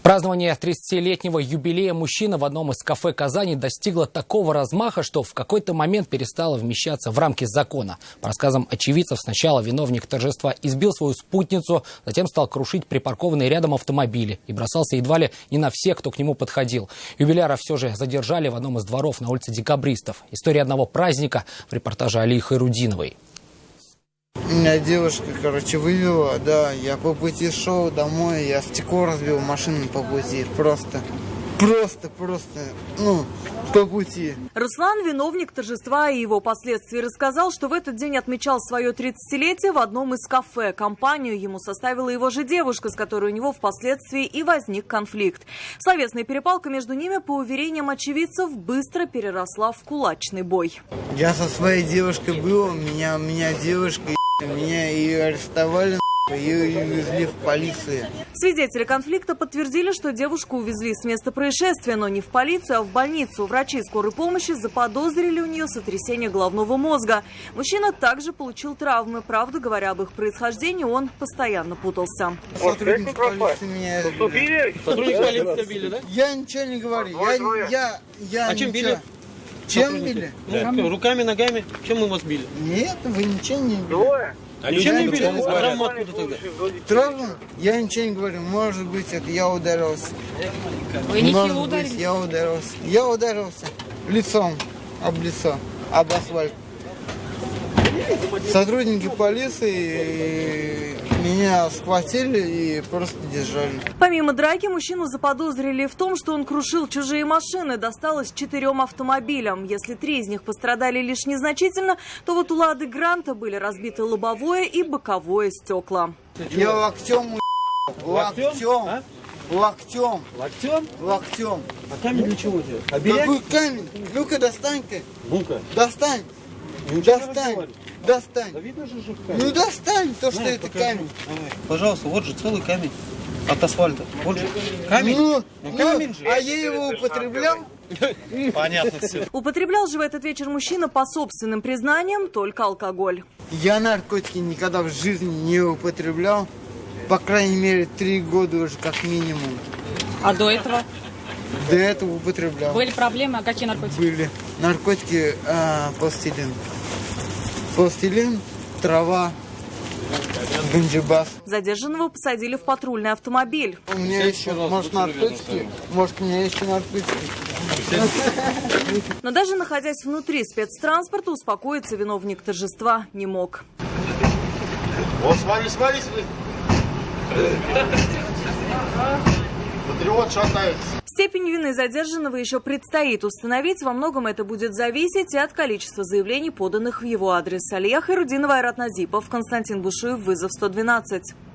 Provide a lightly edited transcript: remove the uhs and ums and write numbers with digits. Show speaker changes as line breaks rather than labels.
Празднование 30-летнего юбилея мужчины в одном из кафе Казани достигло такого размаха, что в какой-то момент перестало вмещаться в рамки закона. По рассказам очевидцев, сначала виновник торжества избил свою спутницу, затем стал крушить припаркованные рядом автомобили и бросался едва ли не на всех, кто к нему подходил. Юбиляра все же задержали в одном из дворов на улице Декабристов. История одного праздника в репортаже Алии Хайрудиновой.
Меня девушка, вывела, да, я по пути шел домой, я в стекло разбил машину по пути, просто, по пути.
Руслан, виновник торжества и его последствий, рассказал, что в этот день отмечал свое 30-летие в одном из кафе. Компанию ему составила его же девушка, с которой у него впоследствии и возник конфликт. Словесная перепалка между ними, по уверениям очевидцев, быстро переросла в кулачный бой.
Я со своей девушкой был, меня девушка, меня ее арестовали, ее увезли в полицию.
Свидетели конфликта подтвердили, что девушку увезли с места происшествия, но не в полицию, а в больницу. Врачи скорой помощи заподозрили у нее сотрясение головного мозга. Мужчина также получил травмы. Правда, говоря об их происхождении, он постоянно путался.
Сотрудники полиции меня избили.
Сотрудники полиции били, да?
Я ничего не говорю. Я
чем
ничего.
били?
Чем били?
Руками, ногами? Чем мы вас били?
Нет, вы ничего не били.
А чем не били? А травма откуда тогда?
Травма? Я ничего не говорю. Может быть, это я ударился.
Вы нехило
Может быть,
ударились?
я ударился. Я ударился лицом об лицо, об асфальт. Сотрудники полиции меня схватили и просто держали.
Помимо драки, мужчину заподозрили в том, что он крушил чужие машины. Досталось 4 автомобилям. Если 3 из них пострадали лишь незначительно, то вот у «Лады Гранта» были разбиты лобовое и боковое стекла.
Я локтем.
А?
Локтем.
Локтем?
Локтем.
А камень для чего тебе? Оберег?
Какой камень? Ну-ка, достань-ка.
Ну-ка.
Достань.
Ничего не
Достань.
разговаривай.
Достань.
Да видно же, что камень.
Ну достань то, что
На,
это
покажи.
камень.
Давай. Пожалуйста, вот же целый камень от асфальта. Вот же. Камень.
Ну,
камень же.
а я его употреблял?
Понятно все.
Употреблял же в этот вечер мужчина, по собственным признаниям, только алкоголь.
Я наркотики никогда в жизни не употреблял. По крайней мере, 3 года уже как минимум.
А до этого?
До этого употреблял.
Были проблемы? А какие наркотики?
Были наркотики, пластилин. Пластилин, трава, ганджибас.
Задержанного посадили в патрульный автомобиль.
У меня еще, может, наркотики? Может, у меня еще наркотики?
Но даже находясь внутри спецтранспорта, успокоиться виновник торжества не мог.
О, смотри. Патриот шатается.
Степень вины задержанного еще предстоит установить. Во многом это будет зависеть и от количества заявлений, поданных в его адрес. Алия Хайрудинова, Айрат Назипов, Константин Бушуев, вызов 112.